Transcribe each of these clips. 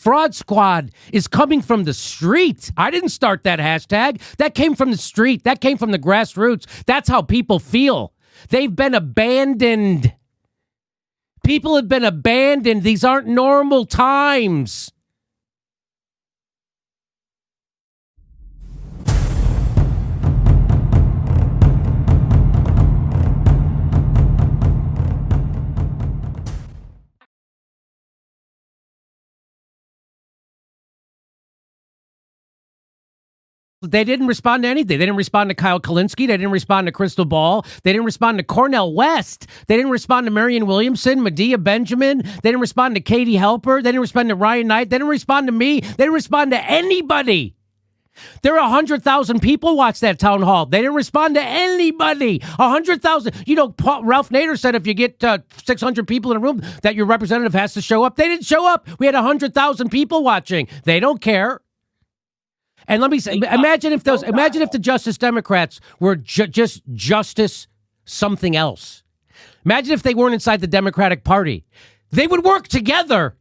fraud squad is coming from the street. I didn't start that hashtag. That came from the street. That came from the grassroots. That's how people feel. They've been abandoned. People have been abandoned. These aren't normal times. They didn't respond to anything. They didn't respond to Kyle Kalinske. They didn't respond to Crystal Ball. They didn't respond to Cornel West. They didn't respond to Marianne Williamson, Medea Benjamin. They didn't respond to Katie Halper. They didn't respond to Ryan Knight. They didn't respond to me. They didn't respond to anybody. There are 100,000 people watch that town hall. They didn't respond to anybody. 100,000. You know, Ralph Nader said if you get 600 people in a room that your representative has to show up. They didn't show up. We had 100,000 people watching. They don't care. And let me say, imagine if the Justice Democrats were just Justice something else. Imagine if they weren't inside the Democratic Party. They would work together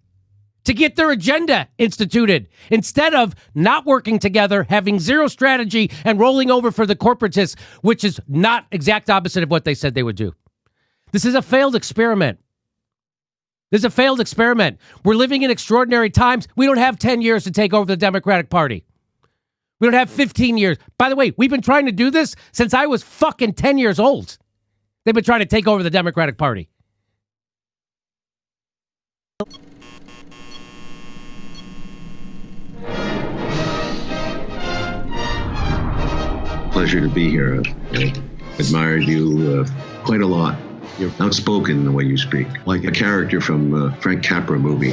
to get their agenda instituted instead of not working together, having zero strategy, and rolling over for the corporatists, which is not exact opposite of what they said they would do. This is a failed experiment. This is a failed experiment. We're living in extraordinary times. We don't have 10 years to take over the Democratic Party. We don't have 15 years. By the way, we've been trying to do this since I was fucking 10 years old. They've been trying to take over the Democratic Party. Pleasure to be here. I admired you quite a lot. You're outspoken in the way you speak, like a character from a Frank Capra movie.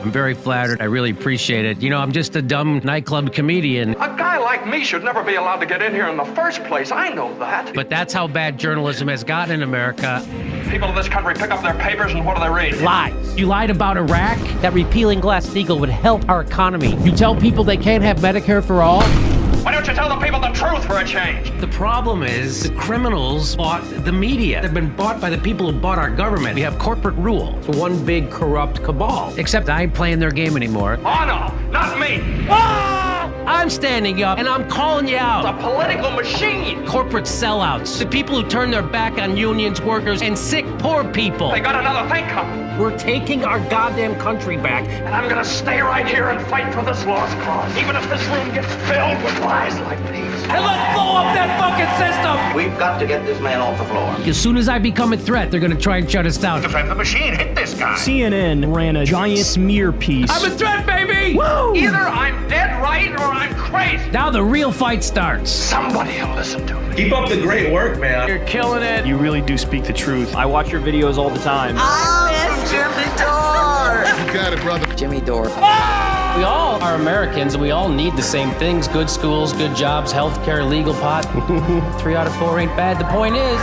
I'm very flattered. I really appreciate it. You know, I'm just a dumb nightclub comedian. A guy like me should never be allowed to get in here in the first place. I know that. But that's how bad journalism has gotten in America. People in this country pick up their papers and what do they read? Lies. You lied about Iraq, that repealing Glass-Steagall would help our economy. You tell people they can't have Medicare for all. Why don't you tell the people the truth for a change? The problem is the criminals bought the media. They've been bought by the people who bought our government. We have corporate rule. It's one big corrupt cabal. Except I ain't playing their game anymore. Oh, no, not me. Ah! I'm standing up and I'm calling you out. It's a political machine. Corporate sellouts. The people who turn their back on unions, workers, and sick, poor people. They got another thing coming. We're taking our goddamn country back. And I'm gonna stay right here and fight for this lost cause, even if this room gets filled with lies like these. And let's blow up that fucking system! We've got to get this man off the floor. As soon as I become a threat, they're gonna try and shut us down. Defend the machine, hit this guy. CNN ran a giant smear piece. I'm a threat, baby! Woo! Either I'm dead right or I'm crazy. Now the real fight starts. Somebody will listen to me. Keep up the great work, man. You're killing it. You really do speak the truth. I watch your videos all the time. Jimmy Dore! You got it, brother. Jimmy Dore. We all are Americans and we all need the same things. Good schools, good jobs, healthcare, legal pot. 3 out of 4 ain't bad. The point is...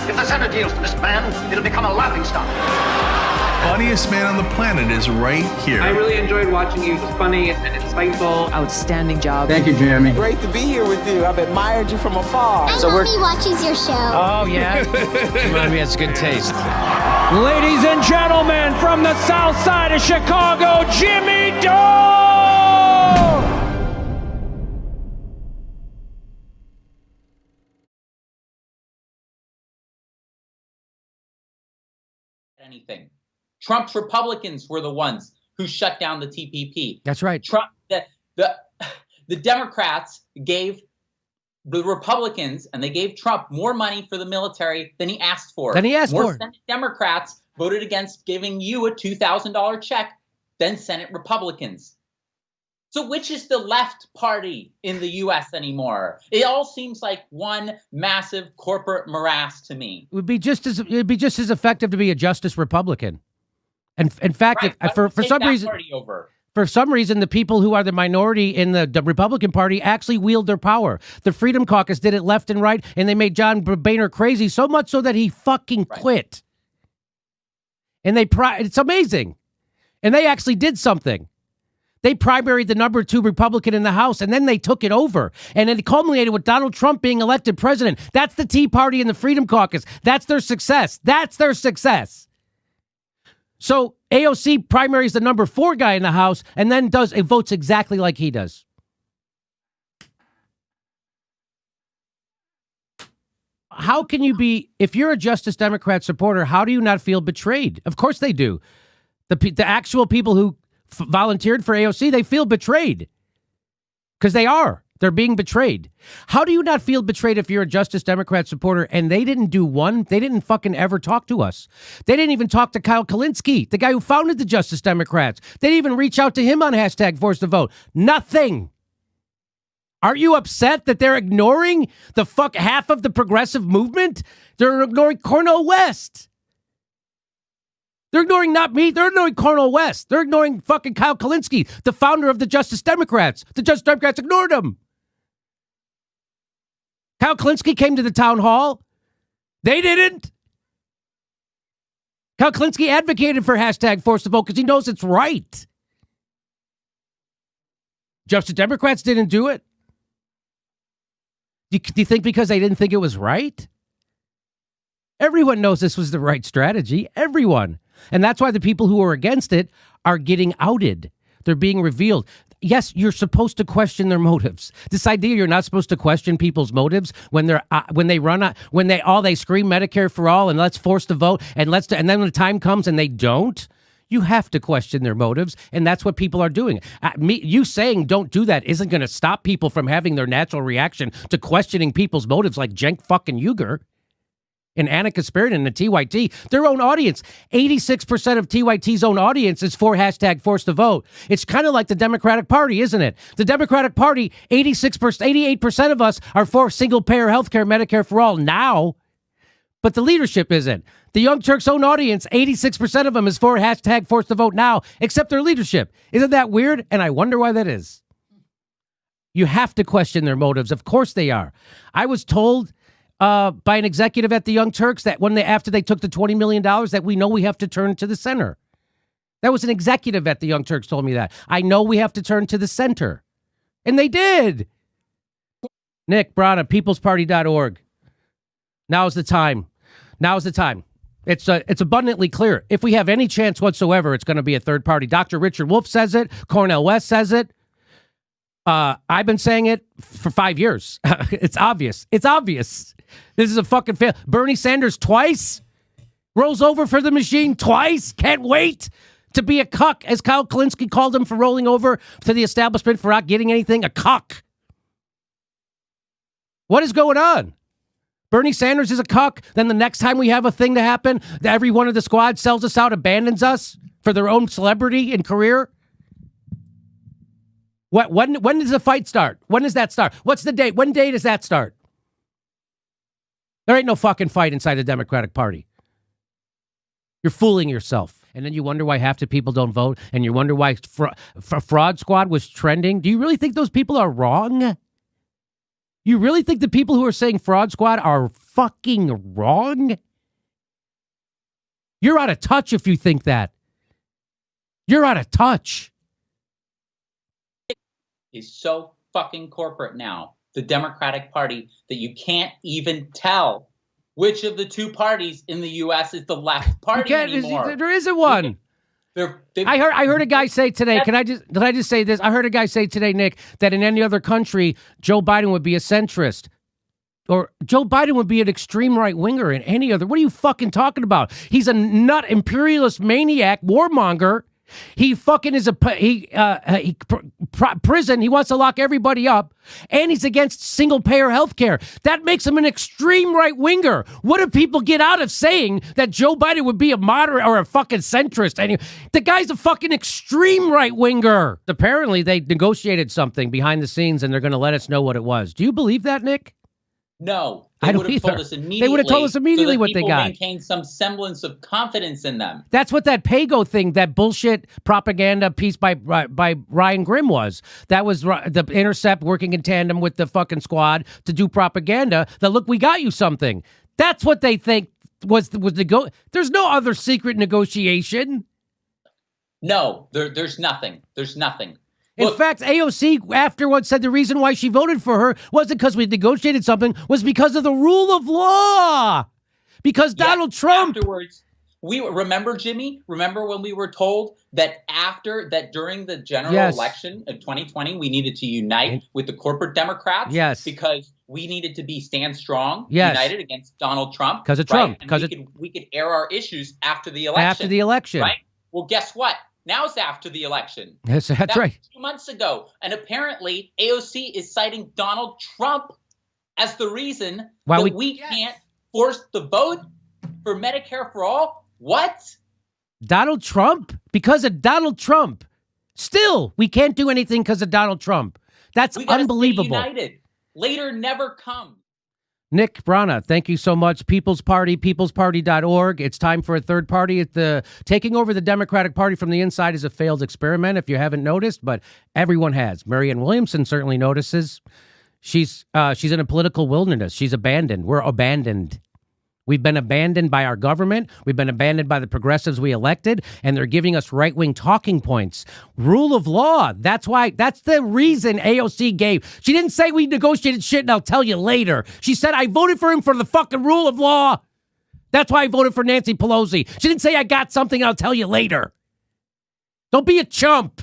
If the Senate deals to this man, it'll become a laughingstock. Funniest man on the planet is right here. I really enjoyed watching you. It was funny and insightful. Outstanding job. Thank you, Jeremy. Great to be here with you. I've admired you from afar. My mommy watches your show. Oh, yeah? Mommy has good taste. Ladies and gentlemen, from the south side of Chicago, Jimmy Dore! Anything. Trump's Republicans were the ones who shut down the TPP. That's right. Trump, the Democrats gave the Republicans and they gave Trump more money for the military than he asked for. More Senate Democrats voted against giving you a $2,000 check than Senate Republicans. So which is the left party in the U.S. anymore? It all seems like one massive corporate morass to me. It'd be just as effective to be a Justice Republican. And in fact, Right, if, for some reason, for some reason, the people who are the minority in the Republican Party actually wield their power. The Freedom Caucus did it left and right, and they made John Boehner crazy so much so that he fucking quit. And it's amazing. And they actually did something. They primaried the number 2 Republican in the House, and then they took it over. And it culminated with Donald Trump being elected president. That's the Tea Party and the Freedom Caucus. That's their success. That's their success. So AOC primaries the number 4 guy in the House and then votes exactly like he does. How can you be, if you're a Justice Democrat supporter, how do you not feel betrayed? Of course they do. The actual people who volunteered for AOC, they feel betrayed. Because they are. They're being betrayed. How do you not feel betrayed if you're a Justice Democrat supporter and they didn't fucking ever talk to us? They didn't even talk to Kyle Kalinske, the guy who founded the Justice Democrats. They didn't even reach out to him on #ForceTheVote. Nothing. Aren't you upset that they're ignoring half of the progressive movement? They're ignoring Cornel West. They're ignoring not me. They're ignoring Cornel West. They're ignoring fucking Kyle Kalinske, the founder of the Justice Democrats. The Justice Democrats ignored him. Kyle Kalinske came to the town hall. They didn't. Kyle Kalinske advocated for #ForceTheVote because he knows it's right. Justice Democrats didn't do it. Do you think because they didn't think it was right? Everyone knows this was the right strategy. Everyone. And that's why the people who are against it are getting outed. They're being revealed. Yes, you're supposed to question their motives. This idea you're not supposed to question people's motives when they scream Medicare for all and let's force the vote and then when the time comes and they don't, you have to question their motives, and that's what people are doing. You saying don't do that isn't going to stop people from having their natural reaction to questioning people's motives, like Cenk fucking Uygur and Anna Kasparian and the TYT. Their own audience, 86% of TYT's own audience is for #ForceTheVote. It's kind of like the Democratic Party, isn't it? The Democratic Party, 88% of us are for single-payer healthcare, Medicare for all now, but the leadership isn't. The Young Turks' own audience, 86% of them is for #ForceTheVote now, except their leadership. Isn't that weird? And I wonder why that is. You have to question their motives. Of course they are. I was told by an executive at the Young Turks that after they took the $20 million that we know we have to turn to the center. That was an executive at the Young Turks told me that. I know we have to turn to the center. And they did. Nick Brana, peoplesparty.org. Now's the time. Now's the time. It's abundantly clear. If we have any chance whatsoever, it's going to be a third party. Dr. Richard Wolff says it. Cornel West says it. I've been saying it for 5 years. It's obvious. It's obvious. This is a fucking fail. Bernie Sanders twice rolls over for the machine twice. Can't wait to be a cuck, as Kyle Kalinske called him for rolling over to the establishment for not getting anything. A cuck. What is going on? Bernie Sanders is a cuck. Then the next time we have a thing to happen, every one of the squad sells us out, abandons us for their own celebrity and career. When does the fight start? When does that start? What's the date? When day does that start? There ain't no fucking fight inside the Democratic Party. You're fooling yourself. And then you wonder why half the people don't vote, and you wonder why Fraud Squad was trending. Do you really think those people are wrong? You really think the people who are saying Fraud Squad are fucking wrong? You're out of touch if you think that. You're out of touch. Is so fucking corporate now, the Democratic Party, that you can't even tell which of the two parties in the U.S. is the left party anymore. There isn't one. I heard a guy say today, did I just say this? I heard a guy say today, Nick, that in any other country, Joe Biden would be a centrist. Or Joe Biden would be an extreme right-winger in any other. What are you fucking talking about? He's a nut imperialist maniac, warmonger. He fucking is prison. He wants to lock everybody up, and he's against single-payer health care. That makes him an extreme right-winger. What do people get out of saying that Joe Biden would be a moderate or a fucking centrist? And the guy's a fucking extreme right-winger. Apparently, they negotiated something behind the scenes, and they're going to let us know what it was. Do you believe that, Nick? No, I don't either. Told us immediately. They would have told us immediately what they got. Maintain some semblance of confidence in them. That's what that Pago thing, that bullshit propaganda piece by Ryan Grimm was. That was the Intercept working in tandem with the fucking squad to do propaganda. That look, we got you something. That's what they think was the There's no other secret negotiation. No, there's nothing. There's nothing. In fact, AOC afterwards said the reason why she voted for her wasn't because we negotiated something, was because of the rule of law. Because Donald Trump. Afterwards, We remember, Jimmy, remember when we were told that during the general election of 2020, we needed to unite with the corporate Democrats? Yes. Because we needed to stand strong, united against Donald Trump. Because of Trump. And we could air our issues after the election. After the election. Right? Well, guess what? Now it's after the election. That's right. 2 months ago. And apparently AOC is citing Donald Trump as the reason that we can't force the vote for Medicare for all. What? Donald Trump? Because of Donald Trump. Still, we can't do anything because of Donald Trump. That's unbelievable. Stay united. Later never comes. Nick Brana, thank you so much. People's Party, peoplesparty.org. It's time for a third party. Taking over the Democratic Party from the inside is a failed experiment, if you haven't noticed, but everyone has. Marianne Williamson certainly notices. She's in a political wilderness. She's abandoned. We're abandoned. We've been abandoned by our government. We've been abandoned by the progressives we elected, and they're giving us right-wing talking points. Rule of law. That's the reason AOC gave. She didn't say we negotiated shit and I'll tell you later. She said, I voted for him for the fucking rule of law. That's why I voted for Nancy Pelosi. She didn't say I got something and I'll tell you later. Don't be a chump.